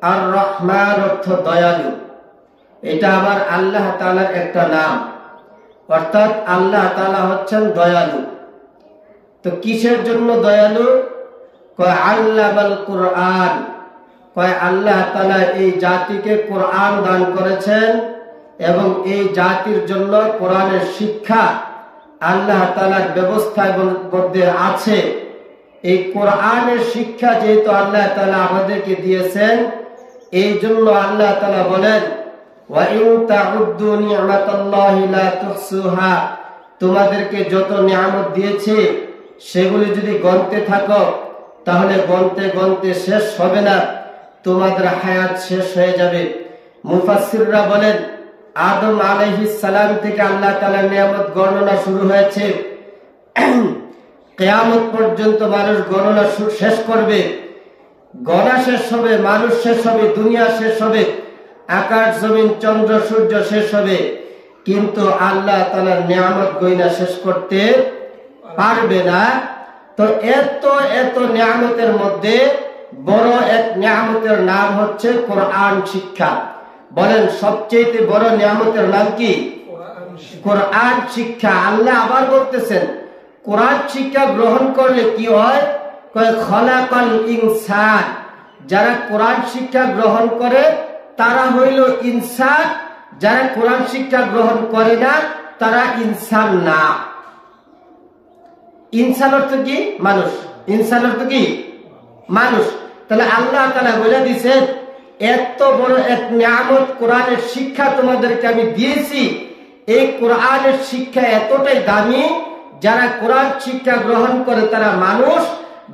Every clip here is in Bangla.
আর রহমান অর্থ দয়ালু। এটা আবার আল্লাহ তাআলার একটা নাম, অর্থাৎ আল্লাহ তাআলা হচ্ছেন দয়ালু। তো কিসের জন্য দয়ালু? কয় আল্লামাল কুরআন, কয় আল্লাহ তাআলা এই জাতিকে কোরআন দান করেছেন এবং এই জাতির জন্য কোরআনের শিক্ষা আল্লাহ তাআলার ব্যবস্থার মধ্যে আছে। এই কোরআনের শিক্ষা যেহেতু আল্লাহ তাআলা আমাদেরকে দিয়েছেন, এই জন্য আল্লাহ তাআলা বলেন ওয়া ইন তাউদ্দু নি'মাতাল্লাহি লা তুহসুহা, তোমাদেরকে যত নিয়ামত দিয়েছে সেগুলি যদি গণতে থাকো তাহলে গণতে গণতে শেষ হবে না, তোমাদের হায়াত শেষ হয়ে যাবে। মুফাসসিররা বলেন আদম আলাইহিস সালাম থেকে আল্লাহ তাআলার নিয়ামত গণনা শুরু হয়েছে, কিয়ামত পর্যন্ত মানুষ গণনা শেষ করবে। গণনা শেষ হবে, মানুষ শেষ হবে, দুনিয়া শেষ হবে, আকাশ জমিন চন্দ্র সূর্য শেষ হবে, কিন্তু আল্লাহ তাআলার নিয়ামত গণনা শেষ করতে পারবে না। তো এত এত নিয়ামতের মধ্যে বড় এক নিয়ামতের নাম হচ্ছে কোরআন শিক্ষা। বলেন সবচেয়ে বড় নিয়ামতের নাম কি? কোরআন শিক্ষা। আল্লাহ আবার বলতেছেন কোরআন শিক্ষা গ্রহণ করলে কি হয়? কয় খলাকাল ইনসান, যারা কোরআন শিক্ষা গ্রহণ করে তারা হইল ইনসান, যারা কোরআন শিক্ষা গ্রহণ করে না তারা ইনসান না। ইনসান অর্থ কি? মানুষ। ইনসান অর্থ কি? মানুষ। তাহলে আল্লাহ তাআলা বলে দিয়েছেন এত বড় এক নিয়ামত কোরআনের শিক্ষা তোমাদেরকে আমি দিয়েছি, এই কোরআনের শিক্ষা এতটাই দামি, যারা কোরআন শিক্ষা গ্রহণ করে তারা মানুষ,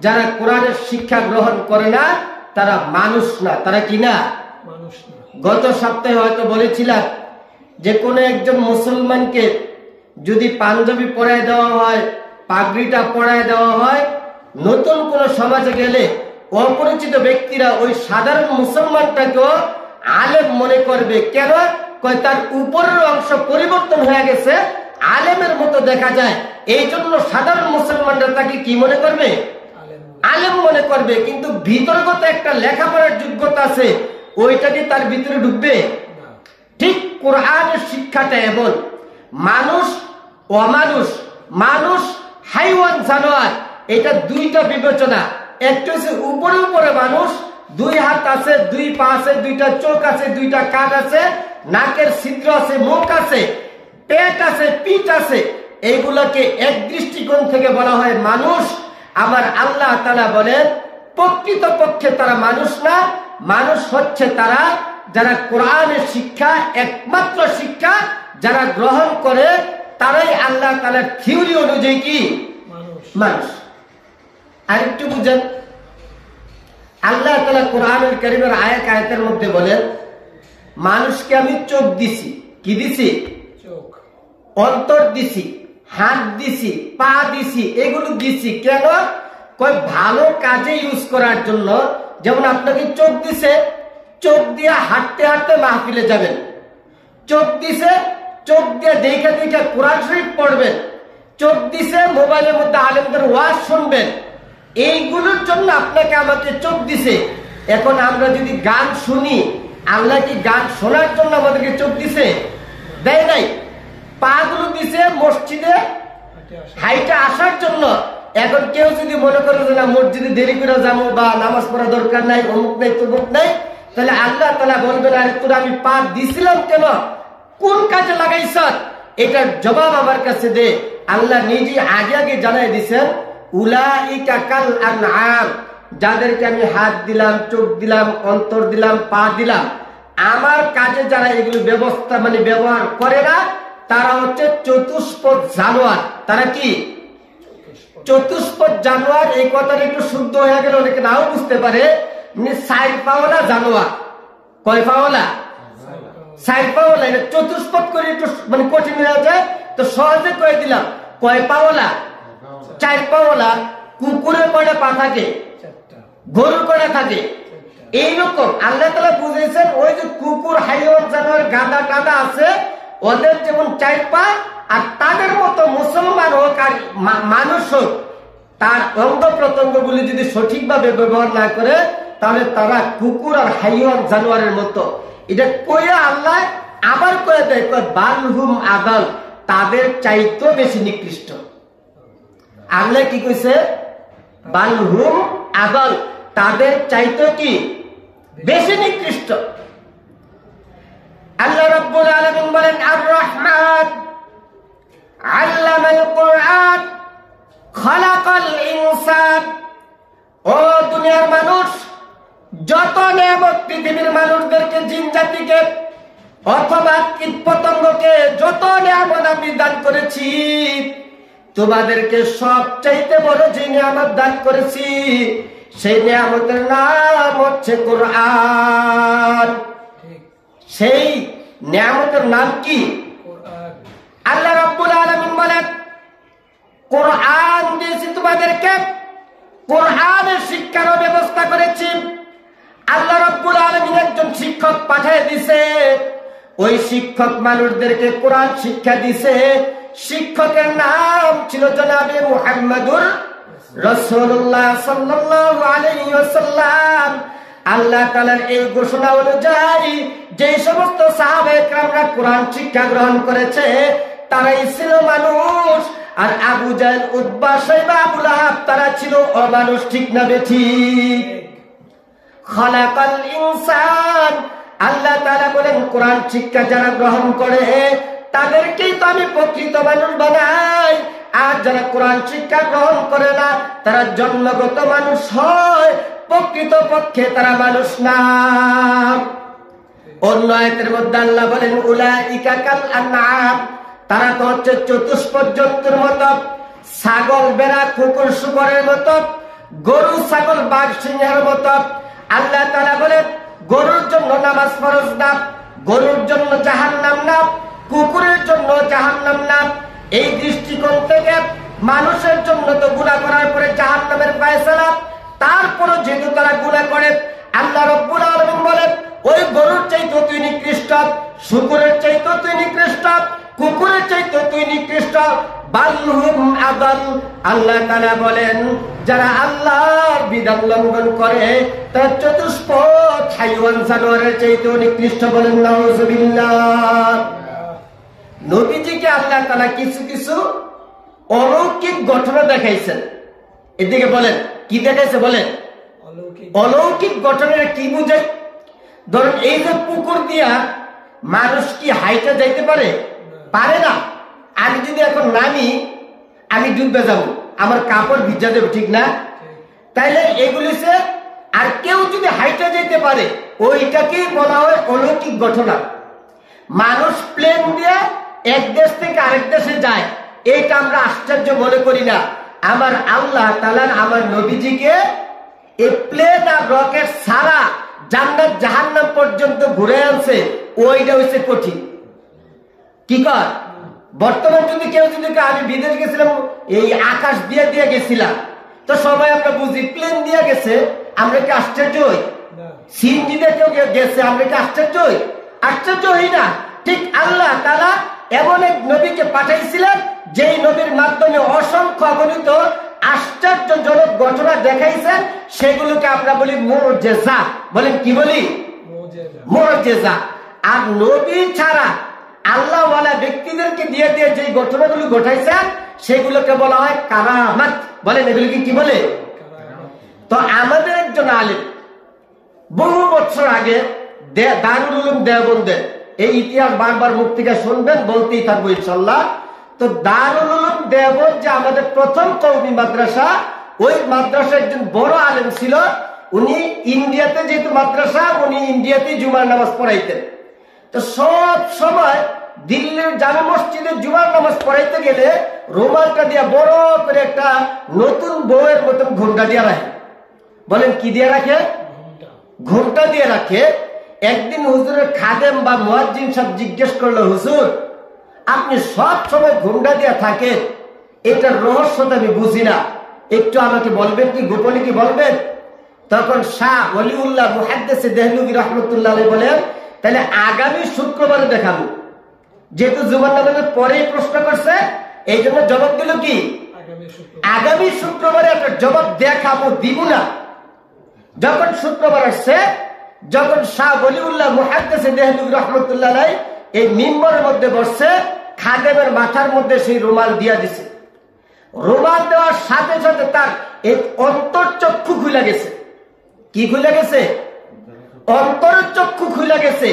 যারা কোরআনের শিক্ষা গ্রহণ করে না তারা মানুষ না। তারা কি না? মানুষ না। গত সপ্তাহে হয়তো বলেছিলাম যে কোন একজন মুসলমানকে যদি পাঞ্জাবি পরায় দেওয়া হয়, পাগড়িটা পরায় দেওয়া হয়, নতুন কোন সমাজে গেলে অপরিচিত ব্যক্তিরা ওই সাধারণ মুসলমানটাকেও আলেম মনে করবে। কেন? কয় তার উপরের অংশ পরিবর্তন হয়ে গেছে, আলেমের মতো দেখা যায়, এই জন্য সাধারণ মুসলমানরা তাকে কি মনে করবে? আলেম মনে করবে। কিন্তু ভিতরগত একটা লেখাপড়ার যোগ্যতা আছে, ওইটা কি তার ভিতরে ঢুকবে? ঠিক কোরআনের শিক্ষাটা এমন, মানুষ অমানুষ, মানুষ হাইওয়ান জানোয়ার, এটা দুইটা বিবেচনা। একটা হচ্ছে উপরে উপরে মানুষ, দুই হাত আছে, দুই পা আছে, দুইটা চোখ আছে, দুইটা কান আছে, নাকের ছিদ্র আছে, মুখ আছে, পেট আছে, পিঠ আছে, এইগুলোকে এক দৃষ্টিকোণ থেকে বলা হয় মানুষ। আমার আল্লাহ তাআলা বলেন প্রকৃতপক্ষে তারা মানুষ না, মানুষ হচ্ছে তারা যারা কোরআনের শিক্ষা, একমাত্র শিক্ষা যারা গ্রহণ করে তারাই আল্লাহ তাআলার থিওরি অনুযায়ী কি মানুষ। আরেকটু বুঝেন, আল্লাহ তাআলা কোরআনুল কারীমের আয়াতের মধ্যে বলেন মানুষকে আমি চোখ দিছি। কি দিছি? চোখ। অন্তর দিছি, হাত দিছি, পা দিছি, এগুলো দিছি কেন? কয় ভালো কাজে ইউজ করার জন্য। যেমন আপনাকে চোখ দিছে, চোখ দিয়ে হাঁটতে হাঁটতে মাহফিলে যাবেন, চোখ দিছে চোখ দিয়ে দেখে দেখে কোরআন শরীফ পড়বেন, চোখ দিছে মোবাইলের মধ্যে আলেমদের ওয়াজ শুনবেন, এইগুলোর জন্য আপনাকে আমাকে চোখ দিছে। এখন আমরা যদি গান শুনি, আল্লাহ কি গান শোনার জন্য আমাদেরকে চোখ দিছে? দেয় নাই। পা গুলো দিছে মসজিদে হাইটা আসার জন্য। এখন কেউ যদি মনে করে যে না মসজিদে দেরি করে যাবো বা নামাজ পড়া দরকার নাই, অমুক নাই তমুক নাই, তাহলে আল্লাহ তাআলা বলবেন আরে তোরা আমি পা দিছিলাম কেন, কোন কাজে লাগাইছ? এটার জবাব আমার কাছে দে। আল্লাহ নিজে আগে আগে জানাই দিছেন উলাইকা কাল আনআম, যাদেরকে আমি হাত দিলাম, চোখ দিলাম, অন্তর দিলাম, পা দিলাম, আমার কাজে যারা এগুলো ব্যবস্থা ব্যবহার করে না তারা হচ্ছে চতুষ্পদ জানোয়ার। তারা কি? চতুষ্পদ জানোয়ার। এই কথাটা একটু শুদ্ধ হয়ে গেলে অনেকে নাও বুঝতে পারে। চার পাওয়ালা জানোয়ার। কয় পাওয়ালা? চার পাওয়ালা। এটা চতুষ্পদ করে একটু কঠিন হয়ে যায়, তো সহজে কয়ে দিলাম কয় পাওয়ালা? চার পাওয়ালা। কুকুরের কয়টা পা থাকে? গরুর কয়টা থাকে? এইরকম আল্লাহ তাআলা বুঝিয়েছেন ওই যে কুকুর, হাইওয়ান জানোয়ার, গাধা টাধা আছে, ওদের যেমন চার পা, আর তাদের মতো মুসলমান হোক আর মানুষ হোক, তার অঙ্গ প্রত্যঙ্গ গুলি যদি সঠিকভাবে ব্যবহার না করে তাহলে তারা কুকুর আর হাইওয়ান জানোয়ারের মতো। এটা কইয়া আল্লাহ আবার কয়ে দেয় বালহুম আদাল, তাদের চাইতেও বেশি নিকৃষ্ট। আল্লাহ কি কইছে? বালহুম আদাল, তাদের চাইতেও কি বেশি নিকৃষ্ট। আল্লাহ রাব্বুল আলামিন বলেন আর রহমান আল্লামাল কুরআন খালাকাল ইনসান। ও দুনিয়ার মানুষ, যত নিয়ামত পৃথিবীর মানুষদেরকে, জিন জাতিকে অথবা কীট পতঙ্গকে যত নিয়ামত আমি দান করেছি, তোমাদেরকে সবচাইতে বড় যে নিয়ামত দান করেছি সেই নিয়ামতের নাম হচ্ছে কোরআন। সেই নিয়ামতের নাম কি? আল্লাহ রাব্বুল আলামিন বলেন কোরআন দিয়েছি তোমাদেরকে, কোরআনের শিক্ষার ব্যবস্থা করেছি। আল্লাহ রাব্বুল আলামিন একজন শিক্ষক পাঠিয়ে দিয়েছে, ওই শিক্ষক মানুষদেরকে কোরআন শিক্ষা দিয়েছে। শিক্ষকের নাম ছিল জনাবে মুহাম্মাদুর রাসূলুল্লাহ সাল্লাল্লাহু আলাইহি ওয়াসাল্লাম। আল্লাহ তাআলার এই ঘোষণা অনুযায়ী যে সমস্ত সাহাবায়ে কেরামরা কোরআন শিক্ষা গ্রহণ করেছে তারাই ছিল মানুষ, আর আবু জাহেল, উতবা, শাইবা, আবু লাহাব তারা ছিল অমানুষ। ঠিক না বেঠিক? খালাকাল ইনসান, আল্লাহ তাআলা বলেন কোরআন শিক্ষা যারা গ্রহণ করে তাদেরকেই তো আমি প্রকৃত মানুষ বানাই, আর যারা কোরআন শিক্ষা গ্রহণ করে না তারা জন্মগত মানুষ হয়, প্রকৃত পক্ষে তারা মানুষ না। অন্য আয়াতের মধ্যে আল্লাহ বলেন উলাইকা কাল আনআম, তারা তো হচ্ছে চতুষ্পদ জন্তুর মতো, ছাগল, বেড়া, কুকুর, শুকরের মতো, গরু, ছাগল, বাঘ, সিংহের মতো। আল্লাহ তাআলা বলেন গরুর জন্য নামাজ ফরজ না, গরুর জন্য জাহান্নাম না, কুকুরের জন্য জাহান্নাম না। এই দৃষ্টিকোণ থেকে মানুষের জন্য তো গুনাহ করার পরে জাহান্নামের ফয়সালা, তারপরও যেহেতু তারা গুনাহ করে, আল্লাহ রাব্বুল আলামিন বলেন ওই গরুর চাইতেও তুই নিকৃষ্ট, শুকরের চাইতেও তুই নিকৃষ্ট, কুকুরের চাইতেও তুই নিকৃষ্ট। বালহুম আদাল, আল্লাহ তাআলা বলেন যারা আল্লাহর বিধান লঙ্ঘন করে তারা চতুষ্পদ হাইওয়ান জানোয়ারের চাইতেও নিকৃষ্ট। বলেন নাউযুবিল্লাহ। নবীজিকে আল্লাহ তাআলা কিছু কিছু অলৌকিক ঘটনা দেখাইছেন। এদিকে বলেন কি দেখাইছে? বলেন অলৌকিক ঘটনাটা কি বুঝায়? ধরুন এই যে পুকুর দিয়া মানুষ কি হাইটা যাইতে পারে? পারে না। আমি যদি এখন নামি, আমি ডুবে যাব, আমার কাপড় ভিজা দেবে, ঠিক না? তাইলে এগুলি সে, আর কেউ যদি হাইটা যেতে পারে ওইটাকেই বলা হয় অলৌকিক ঘটনা। মানুষ প্লেন দিয়ে এক দেশ থেকে আরেক দেশে যায়, এইটা আমরা আশ্চর্য মনে করি না। আমার আল্লাহ তাআলা আমার নবীজিকে এই প্লেন আর রকেট ছাড়া জান্নাত জাহান্নাম পর্যন্ত ঘুরে আনছে, ওইটা হচ্ছে কঠিন। কি কর? বর্তমান যদি কেউ যদি আমি বিদেশ গেছিলাম, এই আকাশ দিয়ে দিয়ে গেছিলাম, তো সবাই আমরা বুঝি প্লেন দিয়ে গেছে, আমরা কি আশ্চর্য হই? সিএনজি দিয়ে কেউ গেছে, আমরা কি আশ্চর্য হই? আশ্চর্য হই না। ঠিক আল্লাহ তাআলা এমন এক নবীকে পাঠাইছিলেন যেই নবীর মাধ্যমে অসংখ্য অগণিত আশ্চর্যজনক ঘটনা দেখাইছেন, সেগুলোকে আমরা বলি মুজিজা। বলেন কি বলি? মুজিজা। আর নবী ছাড়া আল্লাহ ওয়ালা ব্যক্তিদেরকে দিয়ে দিয়ে যে ঘটনাগুলো ঘটাইছেন সেগুলোকে বলা হয় কারামাত। বলেন এগুলোকে কি বলে? তো আমাদের একজন আলেম বহু বছর আগে দারুল উলুম দেওবন্দে, এই ইতিহাস বারবার মুখ থেকে শুনবেন, বলতেই থাকবো ইনশাল্লাহ। তো দারুল উলুম দেওবন্দ যে আমাদের প্রথম কওমি মাদ্রাসা, ওই মাদ্রাসা একজন বড় আলেম ছিল। উনি ইন্ডিয়াতে যেহেতু মাদ্রাসা, উনি ইন্ডিয়াতেই জুমার নামাজ পড়াইতেন। তো সব সময় দিল্লির জামে মসজিদে জুমার নামাজ পড়াইতে গেলে রুমালটা দিয়া বড় করে একটা নতুন বউয়ের মতন ঘোমটা দিয়ে রাখে। বলেন কি দিয়ে রাখে? ঘোমটা দিয়ে রাখে। একদিন হুজুরের খাদেম বা মুয়াজ্জিন সাহেব জিজ্ঞেস করলো, হুজুর আপনি সব সময় ঘোমটা দিয়ে থাকেন, এটার রহস্যটা আমি বুঝি না, একটু আমাকে বলবেন কি, গোপনে কি বলবেন? তখন শাহ ওলিউল্লাহ মুহাদ্দিস দেহলভী রাহমাতুল্লাহ আলাইহি বলেন, তাহলে আগামী শুক্রবারে দেখাবো। যেহেতু জুমার নামাজের পরেই প্রশ্ন করছে, এই জন্য জবাব দিল কি আগামী শুক্রবারে একটা জবাব দেখাবো, দিব না। যখন শুক্রবার আসছে, যখন শাহ ওলিউল্লাহ মুহাদ্দিস দেহলভী রহমতুল্লাহ আলাইহি এই মিম্বরের মধ্যে বসছে, খাদেমের মাথার মধ্যে সেই রুমাল দিয়া দিছে। রুমাল দেওয়ার সাথে সাথে তার এই অন্তর্চক্ষু খুলে গেছে। কি খুলে গেছে? অন্তর্চক্ষু খুলে গেছে।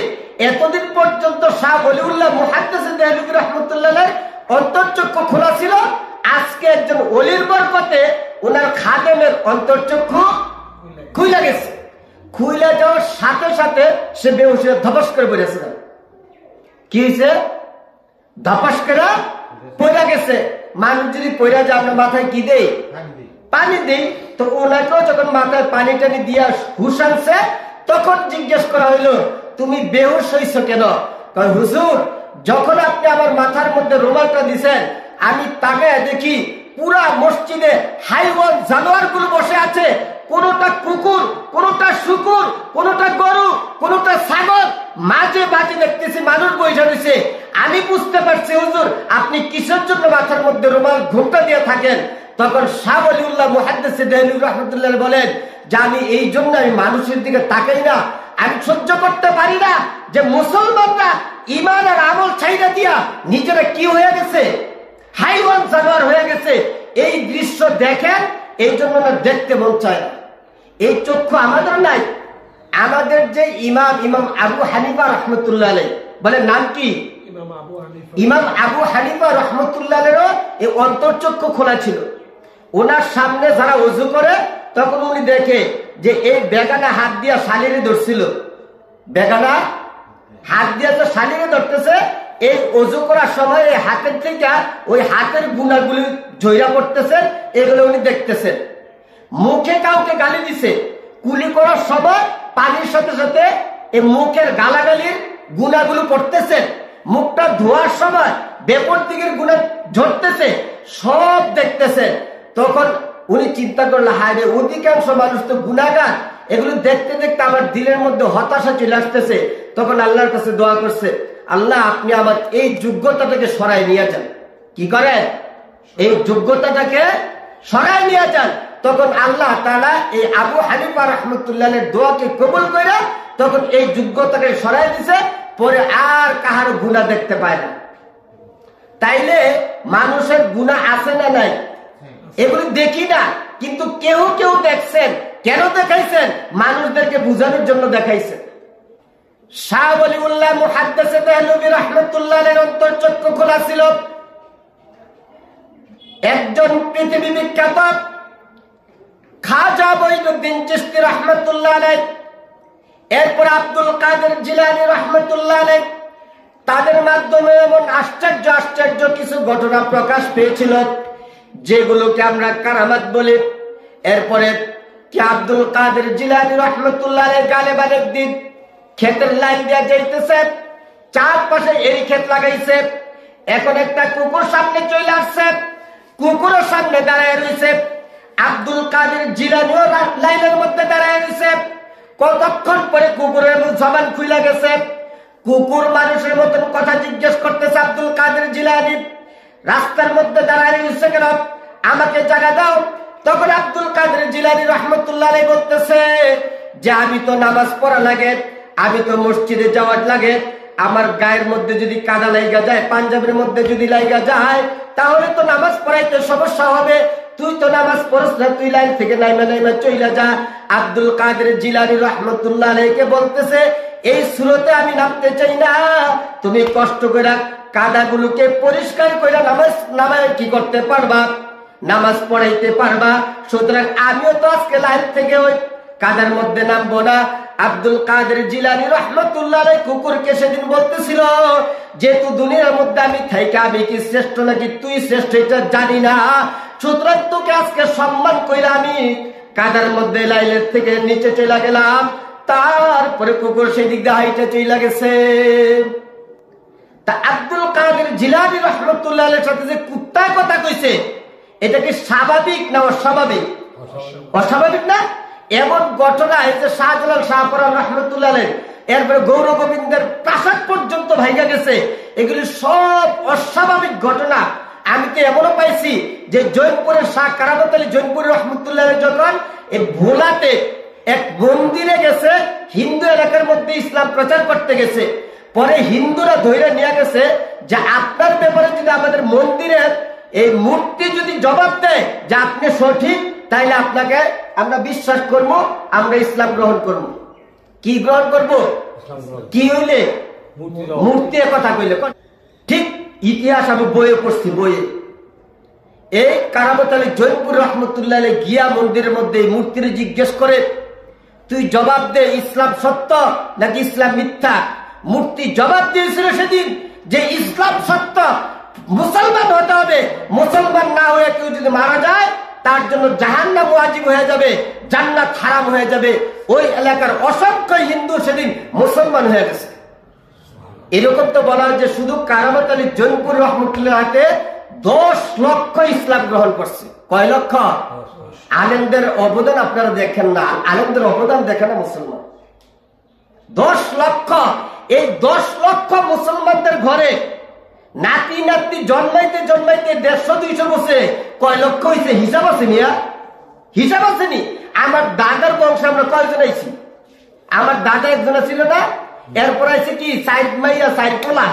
এতদিন পর্যন্ত শাহ ওলিউল্লাহ মুহাদ্দিস দেহলভী রহমতুল্লাহ আলাইহি অন্তর্চক্ষু খোলা ছিল, আজকে একজন ওলির বরকতে ওনার খাদেমের অন্তর্চক্ষু খুলে গেছে। খুলে যাওয়ার সাথে সাথে সে বেহুশ হয়ে ধপাস করে পড়েছিল। কি হয়েছে? ধপাস করে পড়ে গেছে। মানুষ যদি পড়ে যায় আমরা মাথায় কি দেই? পানি দেই। তো ওনাকেও যখন মাথায় পানি টানি দিয়া হুশ আনছে, তখন জিজ্ঞেস করা হইল, তুমি বেহুশ হইছ কেন? কারণ হুজুর, যখন আপনি আমার মাথার মধ্যে রুমালটা দিছেন, আমি তাকায় দেখি পুরা মসজিদে হাইওয়ান জানোয়ার গুলো বসে আছে। কোনটা কুকুর, কোনটা শুকুর, কোনটা গরু, কোনটা ছাগল, মাঝে মাঝে দেখতেছি মানুষ বসে রয়েছে। আমি বুঝতে পারছি হুজুর আপনি কিসের জন্য মাথার মধ্যে রুমাল ঘোমটা দিয়ে থাকেন। তখন শাহ ওলিউল্লাহ মুহাদ্দিস দেহলভী রহমতুল্লাহ বলেন যে আমি এই জন্য আমি মানুষের দিকে তাকাই না। আমি সহ্য করতে পারি না যে মুসলমানরা ঈমান আর আমল ছাইড়া দিয়া নিজেরা কি হয়ে গেছে? হাইওয়ান জানোয়ার হয়ে গেছে। এই দৃশ্য দেখেন, এই জন্য না দেখতে মন চায় না। এই চক্ষু আমাদের নাই। আমাদের যে ইমাম আবু হানিফা রহমতুল্লাহ আলাইহি, বলে নাম কি? ইমাম আবু হানিফা রহমতুল্লাহ আলাইহিরও এই অন্তর্চক্ষু খোলা ছিল। ওনার সামনে যারা ওযু করে, তখন উনি দেখে যে এই বেগানা হাত দিয়া শালিরে ধরছিল। বেগানা হাত দিয়া তো শালিরে ধরতেছে। এই ওযু করার সময় এই হাতের থেকে ওই হাতের গুণাগুলি ঝইরা পড়তেছে, এগুলো উনি দেখতেছেন। মুখে কাউকে গালি দিছে, কুলি করার সময় পানির সাথে সাথে এই মুখের গালাগালির গুণাগুলো পড়তেছে। মুখটা ধোয়ার সময় বেপর দিকের গুণা ঝরতেছে, সব দেখতেছে। তখন উনি চিন্তা করলেন, হায় রে, অধিকাংশ মানুষ তো গুনাহগার, এগুলো দেখতে দেখতে আমার দিলের মধ্যে হতাশা চলে আসতেছে। তখন আল্লাহর কাছে দোয়া করছে, আল্লাহ আপনি আমার এই যোগ্যতাটাকে সরাই নিয়ে যান। কি করেন? এই যোগ্যতাটাকে সরাই নিয়ে যান। তখন আল্লাহ তাআলা এই আবু হানিফা রাহমাতুল্লাহ আলাইহির দোয়াকে কবুল করে তখন এই যোগ্যতাকে সরাই দিছে। পরে আর কাহার গুনাহ দেখতে পায় না। তাইলে মানুষের গুনাহ আছে না নাই? এগুলো দেখি না, কিন্তু কেউ কেউ দেখছেন। কেন দেখাইছেন? মানুষদেরকে বুঝানোর জন্য দেখাইছেন। শাহ ওলিউল্লাহ মুহাদ্দিস দেহলভী রহমতুল্লাহ আলাইহির অন্তর্চক্ষু খোলা ছিল। একজন পৃথিবী বিখ্যাত খাজা মঈনুদ্দিন চিশতি রহমতুল্লাহ আলাইহি, এরপর আব্দুল কাদের জিলানী রহমতুল্লাহ আলাইহি, তাদের মাধ্যমে এমন আশ্চর্য আশ্চর্য কিছু ঘটনা প্রকাশ পেয়েছিল যেগুলোকে আমরা কারামাত বলি। এরপরে কি আব্দুল কাদের জিলানী রহমতুল্লাহ আলাইহি গালেবান একদিন ক্ষেতের লাইন দিয়ে যাইতেছে, চারপাশে এরি ক্ষেত লাগাইছে। এখন একটা কুকুর সামনে চলে আসছে, কুকুরের সামনে দাঁড়ায় রয়েছে। আব্দুল কাদের জিলানীও লাইনের মধ্যে দাঁড়ায় রয়েছে। কতক্ষণ পরে কুকুরের জবান খুলে গেছে। কুকুর মানুষের মতন কথা জিজ্ঞেস করতেছে আব্দুল কাদের জিলানী, রাস্তার মধ্যে দাঁড়ায় রয়েছে কেন? আমাকে জায়গা দাও। তখন আব্দুল কাদের জিলানী রহমতুল্লাহ আলাইহি বলতেছে যে আমি তো নামাজ পড়া লাগে, আমি তো মসজিদে যাওয়ার লাগে, আমার গায়ের মধ্যে যদি কাদা লাইগা যায়, পাঞ্জাবের মধ্যে যদি লাইগা যায়, তাহলে তো নামাজ পড়াইতে সমস্যা হবে। তুই তো নামাজ পড়ছ না, তুই লাইন থেকে নাইমা নাইমা চইলা যা। আব্দুল কাদের জিলানী রহমতুল্লাহ আলাইহিকে বলতেছে এই সুরতে আমি নামতে চাই না, তুমি কষ্ট করে কাদাগুলোকে পরিষ্কার করে নামায় কি করতে পারবা, নামাজ পড়াইতে পারবা। সুতরাং আমিও তো আজকে লাইন থেকে ওই কাদার মধ্যে নামবো না। আব্দুল কাদের জিলানী রহমতুল্লাহ আলাইহি কুকুরকে সেদিন বলতেছিল যেহেতু দুনিয়ার মধ্যে আমি থাইকা আমি কি শ্রেষ্ঠ নাকি তুই শ্রেষ্ঠ এটা জানি না, সুতরাং তোকে আজকে সম্মান কইরা আমি কাদার মধ্যে লাইনের থেকে নিচে চলে গেলাম। তারপরে কুকুর সেই দিক দিয়ে হাইটে চলে গেছে। তা আব্দুল কাদের জিলানী রহমতুল্লাহ আলাইহির সাথে যে কুত্তার কথা কইছে, এটা কি স্বাভাবিক না অস্বাভাবিক? অস্বাভাবিক না? এমন ঘটনা হয়েছে শাহজালাল শাহপরান রহমতুল্লাহ আলাইহি, এরপরে গৌর গোবিন্দের প্রাসাদ পর্যন্ত ভাইগা গেছে। এগুলি সব অস্বাভাবিক ঘটনা। আমি তো এমনও পাইছি যে জৈনপুরের শাহ কারামত আলী জৈনপুর রহমতুল্লাহ যখন এই ভোলাতে এক মন্দিরে গেছে, হিন্দু এলাকার মধ্যে ইসলাম প্রচার করতে গেছে। পরে হিন্দুরা ধরে নিয়ে গেছে যে আপনার ব্যাপারে যদি আমাদের মন্দিরের এই মূর্তি যদি জবাব দেয় যে আপনি সঠিক, তাইলে আপনাকে আমরা বিশ্বাস করব, আমরা ইসলাম গ্রহণ করব। কি গ্রহণ করব? কি হইলে? মূর্তি কথা কইলে। ঠিক ইতিহাস আমি বইয়ে পড়ছি, বইয়ে। এই কারামত আলী জৈনপুর রহমতুল্লাহ গিয়া মন্দিরের মধ্যে মূর্তির জিজ্ঞেস করে, তুই জবাব দে, ইসলাম সত্য নাকি ইসলাম মিথ্যা? মূর্তি জবাব দিয়েছিল সেদিন যে ইসলাম সত্য, মুসলমান হতে হবে, মুসলমান না হয়ে কেউ যদি মারা যায় তার জন্য জাহান্নাম ওয়াজিব হয়ে যাবে, জান্নাত হারাম হয়ে যাবে। ওই এলাকার অসংখ্য হিন্দু সেদিন মুসলমান হয়ে গেছে। এরকম তো বলা হয় যে শুধু কারামত আলী জৈনপুর রহমতুল্লাহ হাতে 10 লক্ষ ইসলাম গ্রহণ করছে। কয় লক্ষ? আলেমদের অবদান আপনারা দেখেন না, আলেমদের অবদান দেখেন না মুসলমান। 10 লক্ষ। এই 10 লক্ষ মুসলমানদের ঘরে নাতি নাতি জন্মাইতে জন্মাইতে 150-200 বছরে কয় লক্ষ হয়েছে? হিসাব আছে মিয়া? হিসাব আছে নি? আমার দাদার বংশে আমরা কয়জন আইছি? আমার দাদা একজন ছিল না, এরপর আছে কি সাইড মাইয়া সাইড পোলা,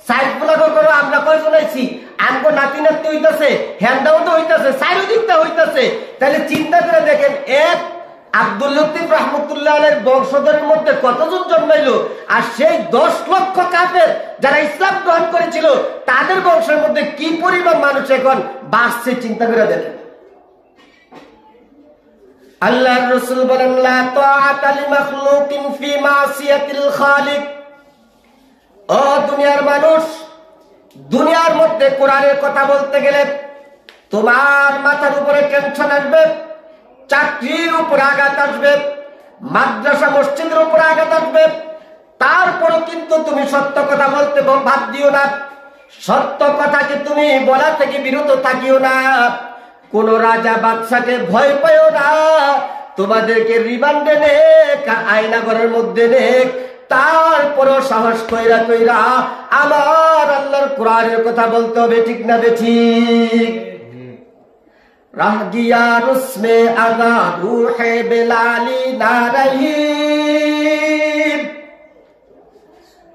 সাইড পোলা করো আমরা কয়জন আইছি? আমগো নাতি নাতি হইতাছে, হ্যান্ডাও তো হইতাছে, সাইডও দিকটা হইতাছে। তাহলে চিন্তা করে দেখেন, এক আব্দুল লতিফ রহমতুল্লাহ আলাইহির বংশধরের মধ্যে কতজন জন্মাইলো, আর সেই 10 লক্ষ কাফের যারা ইসলাম গ্রহণ করেছিল তাদের বংশের মধ্যে কি পরিমাণ মানুষ এখন বাঁচছে, চিন্তা করে দেখেন। আল্লাহর রাসূল বলেন, লা তাআতা লিমাখলুকিন ফি মাসিয়াতিল খালিক। ও দুনিয়ার মানুষ, দুনিয়ার মধ্যে কোরআনের কথা বলতে গেলে তোমার মাথার উপরে টেনশন আসবে, চাকরির উপর আঘাত আসবে, মাদ্রাসা মসজিদের উপর আঘাত আসবে। তারপরও কিন্তু তুমি সত্য কথা বলতে বাদ দিও না, সত্য কথাকে তুমি বলা থেকে বিরত থাকিও না। কোন রাজা বাদশাকে ভয় পাইও না, তোমাদেরকে রিমান্ডে নেক, আয়নাঘরের মধ্যে নেক, তারপরও সাহস কইরা কইরা আমার আল্লাহর কোরআনের কথা বলতে হবে। ঠিক না বেঠিক? রাহ গিয়া রুসমে আগা রূহে বেলালি না রহি,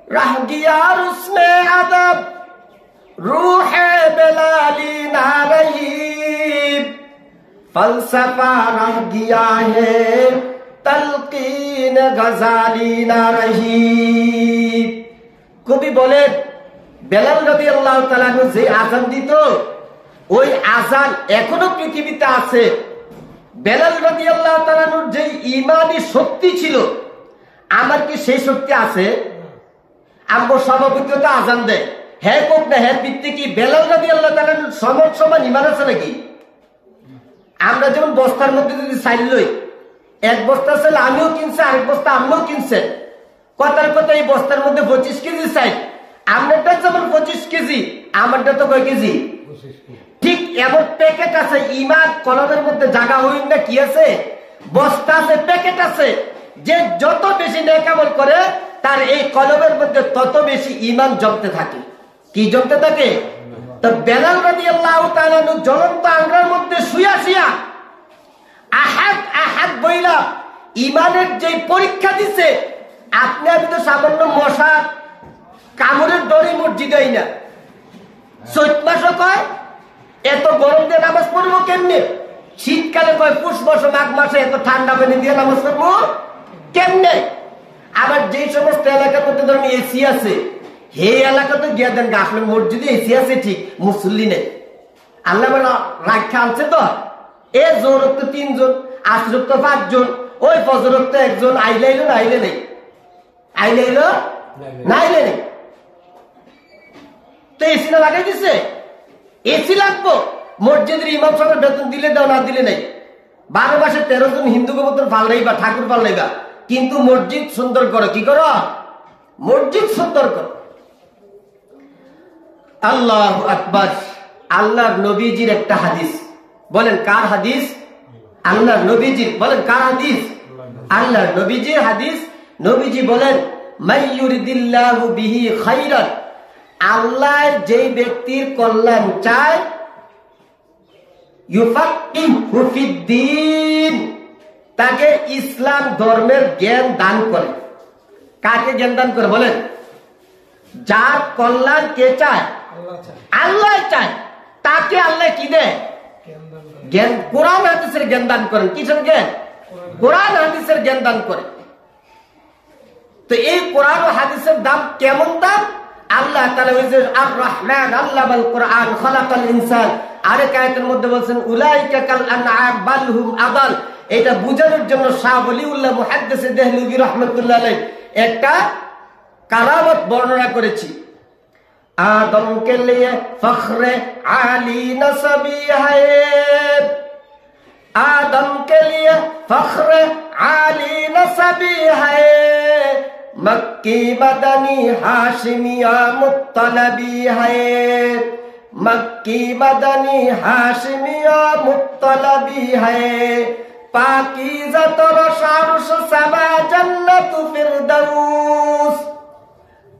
রাহ গিয়া রুসমে আগা রূহে বেলালি না রহি, ফলসফা রাহ গিয়া হে তলকিন গজালি না রহি। কবি বলেন, বেলাল রাদিয়াল্লাহু তাআলা যে আযান দিত, ওই আযান এখনো পৃথিবীতে আছে। বেলাল রাদিয়াল্লাহু তাআলার যে ঈমানী শক্তি ছিল, আমার কি সেই শক্তি আছে? আমগো সভাপতি তো আযান দেয়, হ্যাঁ কোক না হ্যাঁ ভিত্তি কি বেলাল রাদিয়াল্লাহু তাআলার সমান ঈমান আছে নাকি? আমরা যেমন বস্তার মধ্যে যদি চাইল লই, এক বস্তা চাইলে আমিও কিনছে, আরেক বস্তা আমিও কিনছে, কথার কথা এই বস্তার মধ্যে 25 কেজি চাই, আমারটা যেমন 25 কেজি, আমারটা তো কয় কেজি? ঠিক এমন প্যাকেট আছে, ঈমান কলমের মধ্যে জায়গা হইন না কি আছে? বস্তা আছে, প্যাকেট আছে। যে যত বেশি নেক আমল করে তার এই কলমের মধ্যে তত বেশি ঈমান জমতে থাকে। কি জমতে থাকে? তো বেলাল রাদিয়াল্লাহু তাআলা জ্বলন্ত আঙ্গার মধ্যে শুয়া শুয়া আহাদ আহাদ বইলা ঈমানের যে পরীক্ষা দিছে, আপনি আমি তো সামান্য মশা কামড়ের ডরে মসজিদে আই না, চৈত মাসও কয় এত গরম দিয়ে নামাজ পড়বো কেমনে, শীতকালে কয় পুষ মাস মাঘ মাসে এত ঠান্ডা পানি দিয়ে নামাজ পড়বো কেমনে। আবার যে সমস্ত এলাকার মধ্যে ধরুন এসি আছে, হে এলাকাতে গিয়ে দেন আসলে মসজিদে এসি আছে ঠিক, মুসল্লি নেই। আল্লাহ রাখা আনছে তো, এ জোরক তো 3 জন, আসরক তো 5 জন, ওই ফজরক তো 1 জন, আইলে না আইলে নেই, আইলে না আইলে নেই। তো এসি না লাগাই দিছে, এসি লাগবো। মসজিদের ইমাম সাহেবের বেতন দিলে দাও, না দিলে নেই। 12 মাসে 13 জন হিন্দুকে মতন পাল্লাইবা, ঠাকুর পাল্লাইবা, কিন্তু মসজিদ সুন্দর করো। কি করো? মসজিদ সুন্দর করো। আল্লাহু আকবার। আল্লাহর নবীজির একটা হাদিস, বলেন কার হাদিস? আল্লাহর নবীজির। বলেন কার হাদিস? আল্লাহর নবীজির হাদিস। নবীজি বলেন, মাইয়ুরিদিল্লাহু বিহি খাইরান, আল্লাহ যেই ব্যক্তির কল্যাণ চায়, ইউফাক্কিহু ফিদ্দীন, তাকে ইসলাম ধর্মের জ্ঞান দান করে। কাকে জ্ঞান দান করে বলেন? যার কল্যাণ কে চায়? আল্লাহ চায়। তাকে আল্লাহ কি দেয়? জ্ঞান। কোরআন হাদিসের জ্ঞান দান করেন। কিসের জ্ঞান? কোরআন হাদিসের জ্ঞান দান করে। তো এই কোরআন ও হাদিসের দাম কেমন দাম? আল্লাহ তাআলা বলেছেন আর রহমান আল্লামাল কোরআন খালাকাল ইনসান। আরেক আয়াতের মধ্যে বলেছেন উলাইকা কাল আনআম বাল হুম আদাল। এটা বুঝানোর জন্য শাহ ওলিউল্লাহ মুহাদ্দিস দেহলভী রাহমাতুল্লাহ আলাইহি একটা কারামত বর্ণনা করেছি। आदम के लिए फख्र आली नसबी है, आदम के लिए फख्र आली नसबी है, मक्की मदनी हाशिमिया मुत्तलबी है, मक्की मदनी हाशिमिया मुत्तलबी है, पाकीज़ा तरशारुश समा जन्नत फिरदौस,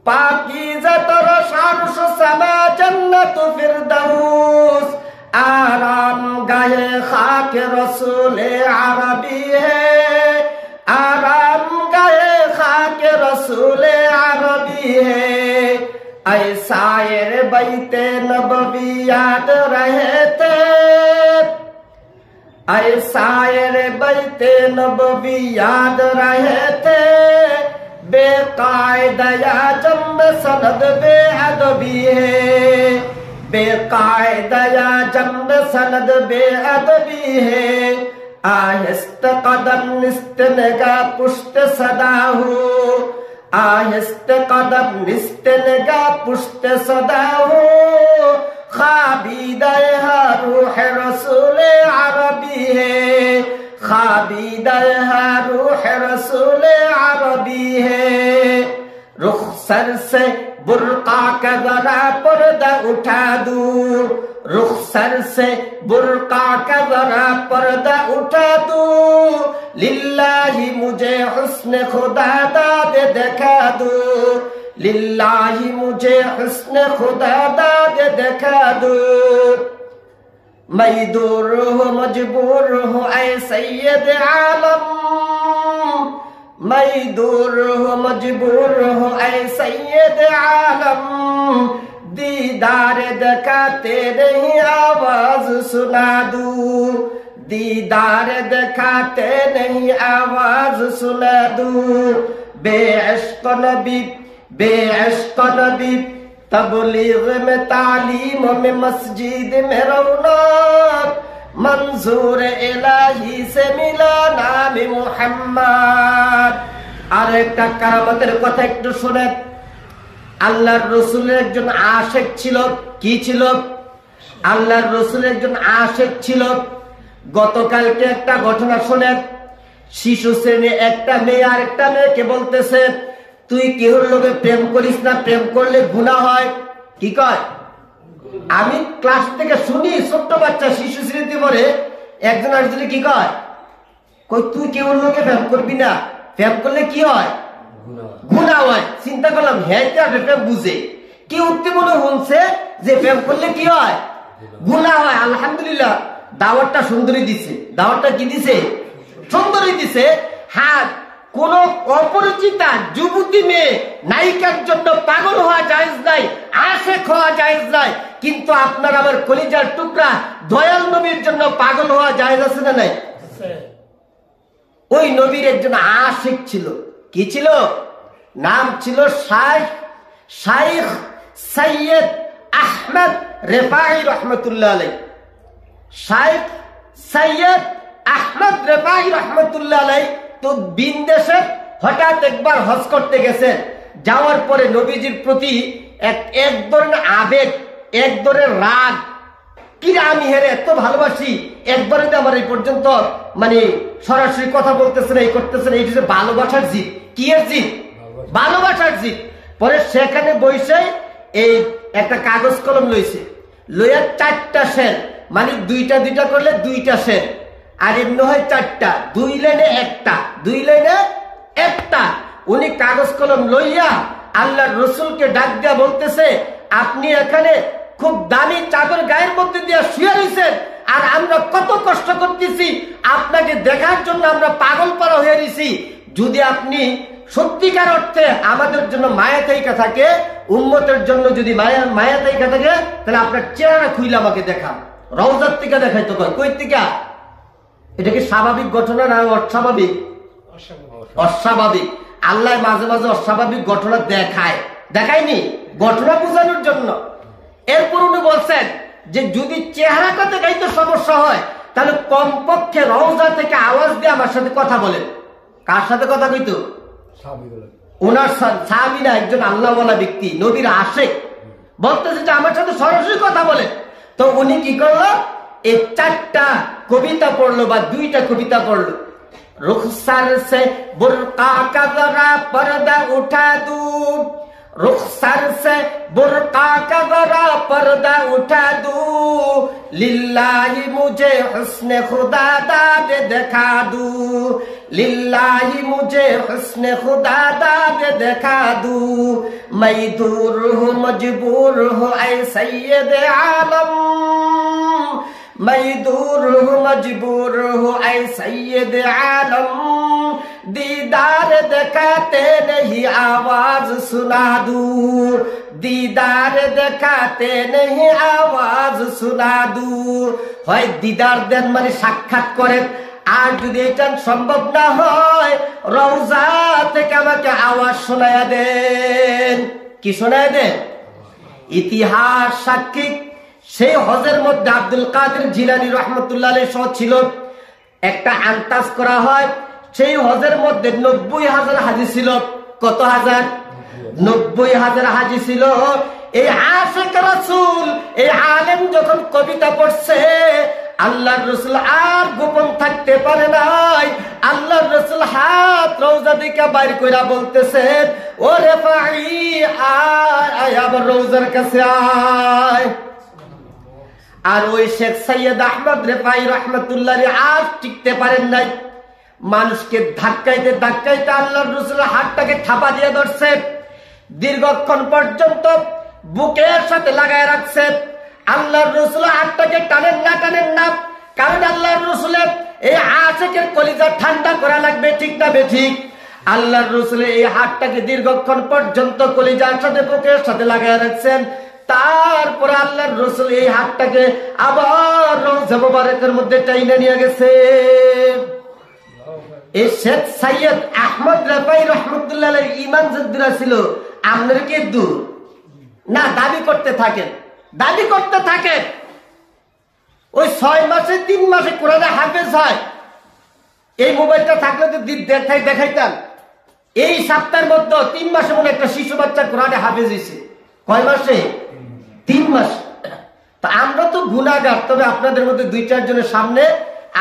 पाकीज़ा तरशारुश समा जन्नत फिरदौस, आराम गाहे खाक रसूल अरबी है, आराम गाहे खाक रसूल अरबी है, ऐसा ये बैते नबवी याद रहे थे, ऐसा ये बैते नबवी याद रहे थे, बेकायदा जम्ब सनद बेअदबी है, बेकायदा जम्ब सनद बेअदबी है, आहिस्ते कदम निस्त निगाह पुष्ट सदा हो, आहिस्ते कदम निस्त निगाह पुष्ट सदा हो, खाबीदा रूह रसूल अरबी है, खाबीदा रूह रसूल अरबी है, रुखसर से बुर्का का जरा पर्दा उठा दूं, रुखसर से बुर्का का जरा पर्दा उठा दूं, लिल्लाही मुझे हुस्न खुदा दाद दिखा दूं, लिल्लाही मुझे हुस्न खुदा दाद दिखा दूं, मैं दूर हूँ मजबूर हूँ ऐ सैयद आलम, मैं दूर हूँ मजबूर हूँ ऐ सैयद आलम, दीदार दिखाते नहीं आवाज सुना दूं, दीदार दिखाते नहीं आवाज सुना दूं, बेइश्क नबी बेइश्क नबी तबलीग में तालीम में मस्जिद में रौनक, मंजूर इलाही से मिला नाम मुहम्मद। আর একটা কারামতের কথা একটু শুনেন। আল্লাহর রাসূলের একজন আশিক ছিল। কি ছিল? আল্লাহর রাসূলের একজন আশিক ছিল। গতকালকে একটা ঘটনা শুনেন। শিশু শ্রেণী একটা মেয়ে আর একটা মেয়েকে বলতেছে তুই কেউর লোকে প্রেম করিস না, প্রেম করলে গুনাহ হয়। কি কয়? আমি ক্লাস থেকে শুনি ছোট্ট বাচ্চা শিশু শ্রেণীতে পড়ে একজন আরেকজনে কি কয়, কই তুই কেউর লোকে প্রেম করবি না, প্রেম করলে কি হয়? গুনাহ হয়। চিন্তা করলাম হ্যাঁ প্রেম বুঝে কি উঠতে মনে হচ্ছে যে প্রেম করলে কি হয়? গুনাহ হয়। আলহামদুলিল্লাহ দাওয়াতটা সুন্দরী দিছে। দাওয়াতটা কি দিছে? সুন্দরী দিছে। হ্যাঁ, কোন অপরিচিতা যুবতী মেয়ে নায়িকার জন্য পাগল হওয়া জায়েজ নাই, আশিক হওয়া জায়েজ নাই, কিন্তু আপনার আমার কলিজার টুকরা দয়াল নবীর জন্য পাগল হওয়া জায়েজ আছে না নাই? ওই নবীর একজন আশিক ছিল। কি ছিল? নাম ছিল শাইখ সৈয়দ আহমদ রেফাই রহমতুল্লাহ আলাইহি। শাইখ সৈয়দ আহমদ রেফাই রহমতুল্লাহ আলাইহি তো বিদেশে হঠাৎ একবার হজ করতে গেছেন। যাওয়ার পরে নবীজির প্রতি এক ধরনের আবেগ, এক ধরনের রাগ, কি আমি হেরে এত ভালোবাসি, একবারে আমার এই পর্যন্ত মানে সরাসরি কথা বলতেছেন, এই করতেছেন, এই যে ভালোবাসার জিদ। কি এর জিদ? ভালোবাসার জিদ। পরে সেখানে বসে এই একটা কাগজ কলম লইছে, লইয়া 4টা শের, মানে দুইটা দুইটা করলে 2টা শের, আর এমনি হয় 4টা, 2 লাইনে 1টা, 2 লাইনে 1টা। উনি কাগজ কলম লইয়া আল্লাহর রাসূলকে ডাক দিয়া বলতেছে আপনি এখানে খুব দামি চাদর গায়ের মধ্যে দিয়ে শুয়ে রয়েছেন, আর আমরা কত কষ্ট করতেছি আপনাকে দেখার জন্য, আমরা পাগল পারা হয়ে গেছি। যদি আপনি সত্যিকার অর্থে আমাদের জন্য মায়া তাইকা থাকে, উম্মতের জন্য যদি মায়া তাইকা থাকে, তাহলে আপনার চেহারা খুইলে আমাকে দেখান। রওজার থেকে দেখাই তো কই থেকে? এটা কি স্বাভাবিক ঘটনা না অস্বাভাবিক? অস্বাভাবিক। আল্লাহ মাঝে মাঝে অস্বাভাবিক ঘটনা দেখায়নি ঘটনা বোঝানোর জন্য। এরপর উনি বলছেন যে যদি চেহারাটা দেখাইতে সমস্যা হয়, তাহলে কমপক্ষে রওজা থেকে আওয়াজ দিয়ে আমার সাথে কথা বলেন। কার সাথে কথা কইতো? ওনার সাহাবী না, একজন আল্লাহওয়ালা ব্যক্তি, নবীর আশিক, বলতেছে যে আমার সাথে সরাসরি কথা বলে। তো উনি কি করলো? এই 4টা কবিতা পড়লো বা 2টা কবিতা পড়লো। रुखसर से बुर्का का जरा पर्दा उठा दूं, रुखसर से बुर्का का जरा पर्दा उठा दूं, लिल्लाही मुझे हुस्ने खुदा दाद दिखा दूं, लिल्लाही मुझे हुस्ने खुदा दाद दिखा दूं, मैं दूर हूँ मजबूर हूँ ऐ सैयद आलम, मैं दूर हूँ मजबूर हूँ ऐ सैयद आलम, दीदार दिखाते नहीं आवाज सुना दूं, दीदार दिखाते नहीं आवाज सुना दूं। হয় দিদার দেন মানে সাক্ষাৎ করেন, আর যদি এটা সম্ভব না হয় রওজা থেকে আমাকে আওয়াজ শোনায়া দেন। কি শোনায়া দেন? ইতিহাস সাক্ষী সেই হজের মধ্যে আব্দুল কাদের জিলানী রাহমাতুল্লাহ আলাইহি সহ ছিল। একটা আন্তাজ করা হয়, সেই হজের মধ্যে 90,000 হাজি ছিল। কত হাজার? 90,000 হাজি ছিল। এই আশিক রাসূল, এই আলেম যখন কবিতা পড়ছে, আল্লাহর রাসূল আর গোপন থাকতে পারে নাই। আল্লাহর রাসূল হাত রওজা দিকে বাইর কইরা বলতেছেন, ও রেফাই আয় আমার রওজার কাছে আয়। আর ওই শেখ সৈয়দ আহমদ রেফাই রাহমাতুল্লাহ আর টিকতে পারেন নাই। মানুষকে ধাক্কাইতে ধাক্কাইতে আল্লাহর রাসূলের হাতটাকে থাপা দিয়ে ধরছে, দীর্ঘক্ষণ পর্যন্ত বুকের সাথে লাগায় রাখছে। আল্লাহর রাসূল হাতটাকে টানেন না, কারণ আল্লাহর রাসূলের এই আশিকের কলিজা ঠান্ডা করা লাগবে, ঠিক না বেঠিক? আল্লাহর রাসূলের এই হাতটাকে দীর্ঘক্ষণ পর্যন্ত কলিজার সাথে বুকের সাথে লাগায় রাখছেন। তারপরে আল্লাহর রাসূল এই হাতটাকে আবার রওজা মুবারকের মধ্যে টাইনা নিয়ে গেছে। এই শেখ সৈয়দ আহমদ রেফাই রাহমাতুল্লাহ আলাইহির ঈমান যদ্দুরা ছিল, আপনারা কি দূর না? দাবি করতে থাকেন। ওই 6 মাসে 3 মাসে কোরআনে হাফেজ হয়। এই মোবাইলটা থাকলে তো দেখাইতাম। এই সপ্তাহের মধ্যে 3 মাসে মনে একটা শিশু বাচ্চা কোরআনে হাফেজ হয়েছে। কয় মাসে? 3 মাস। তা আমরা তো গুনাহগার, তবে আপনাদের মধ্যে 2-4 জনের সামনে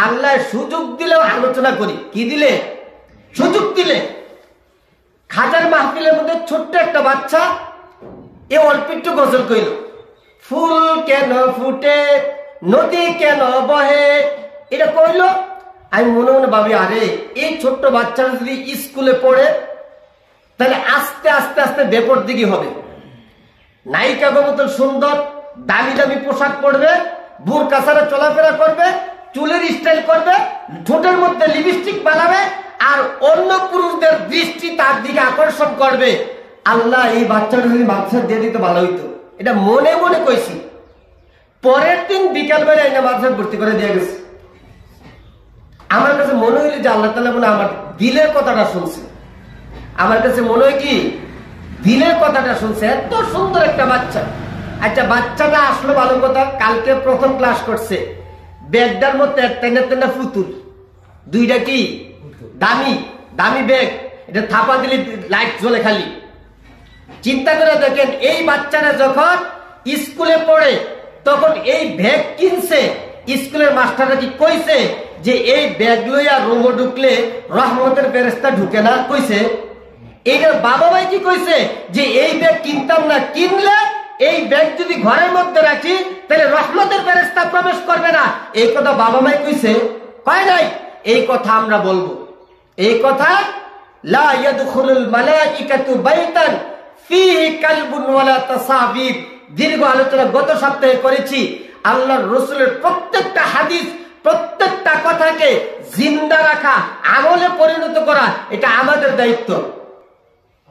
আল্লাহ সুযোগ দিলেও আলোচনা করি। কি দিলে? সুযোগ দিলে। খাজার মাহফিলের মধ্যে ছোট্ট একটা বাচ্চা এ অল্প একটু গজল কইল, ফুল কেন ফুটে নদী কেন বহে, এটা কইল। আমি মনে মনে ভাবি, আরে এই ছোট্ট বাচ্চারা যদি স্কুলে পড়ে তাহলে আস্তে আস্তে আস্তে বেপর দিকে হবে। নায়িকা মতন সুন্দর দামি দামি পোশাক পরবে, বুরকা ছাড়া চলাফেরা করবে, চুলের স্টাইল করবে, ঠোঁটের মধ্যে লিপস্টিক বানাবে, আর অন্য পুরুষদের দৃষ্টি তার দিকে আকর্ষণ করবে। আল্লাহ এই বাচ্চাটা যদি মাদ্রাসা দিয়ে দিতে ভালো হইতো, এটা মনে মনে কইছি। পরের দিন বিকাল বেলা এনে মাদ্রাসা ভর্তি করে দিয়ে গেছে। আমার কাছে মনে হইল যে আল্লাহ তাআলা মনে আমার দিলের কথাটা শুনছে। আমার কাছে মনে হয় কি দিলের কথাটা শুনছে। এত সুন্দর একটা বাচ্চা। আচ্ছা, বাচ্চাটা আসলো ভালো কথা, কালকে প্রথম ক্লাস করছে। ব্যাগটার মধ্যে একটা পুতুল, 2টা কি দামি দামি ব্যাগ, এটা থাপা দিলে লাইট জ্বলে খালি। চিন্তা করে দেখেন, এই বাচ্চারা যখন স্কুলে পড়ে তখন এই ব্যাগ কিনছে, স্কুলের মাস্টাররা কি কইছে যে এই ব্যাগ লইয়া রুমে ঢুকলে রহমতের ফেরেশতা ঢুকে না? কইছে। এইটার বাবা ভাই কি কইছে যে এই ব্যাগ কিনতাম না, কিনলে এই ব্যাগ যদি ঘরের মধ্যে রাখি তাহলে রহমতের ফেরেশতা প্রবেশ করবে না। এই কথা বাবা মাই কইছে? কয় নাই। এই কথা আমরা বলবো। এই কথা লা ইয়াদখুলুল মালাইকাতু বাইতান ফীহি কালবুন ওয়ালা তাসাবিব, দীর্ঘ আলোচনা গত সপ্তাহে করেছি। আল্লাহর রসুলের প্রত্যেকটা হাদিস, প্রত্যেকটা কথাকে জিন্দা রাখা, আমলে পরিণত করা, এটা আমাদের দায়িত্ব।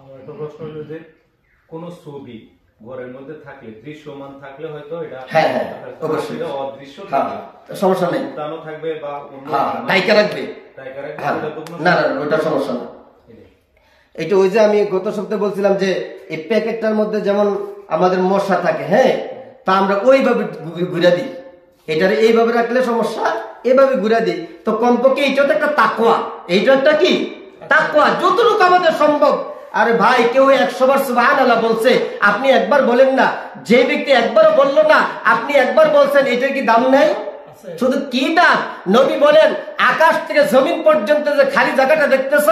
আমার একটা প্রশ্ন হলো যে কোন ছবি ঘরের মধ্যে থাকলে, দৃশ্যমান থাকলে হয়তো এটা হ্যাঁ হ্যাঁ অবশ্যই অদৃশ্য সমস্যা নেই, দানো থাকবে বা ডাইকা রাখবে, না না ওটা সমস্যা না। এটা ওই যে আমি গত সপ্তাহে বলছিলাম যে এই প্যাকেটটার মধ্যে যেমন আমাদের মশা থাকে, হ্যাঁ, তা আমরা ওইভাবে ঘুরে দিই, এটারে এইভাবে রাখলে সমস্যা, এইভাবে ঘুরে দিই। তো কমপক্ষে এইটা তো একটা তাকওয়া, এইটা একটা কি তাকওয়া, যতটুকু আমাদের সম্ভব। আরে ভাই, কেউ 100 বার সুবহানাল্লাহ বলছে, আপনি একবার বলেন না। যে ব্যক্তি একবারও বললো না, আপনি একবার বলছেন, এটার কি দাম নেই? শুধু কি দাম? নবী বলেন, আকাশ থেকে জমিন পর্যন্ত যে খালি জায়গাটা দেখতেছ,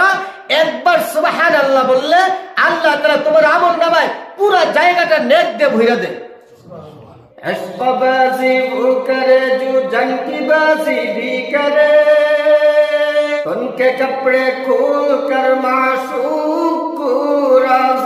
একবার সুবহানাল্লাহ বললে আল্লাহ তাআলা তোমার আমল নামায় পুরো জায়গাটা নেক দিয়ে ভরে দেয়। ऐश्क़बाज़ी वो करे जो जंगबाज़ी भी करे, उनके कपड़े खोल कर माशूक को राज़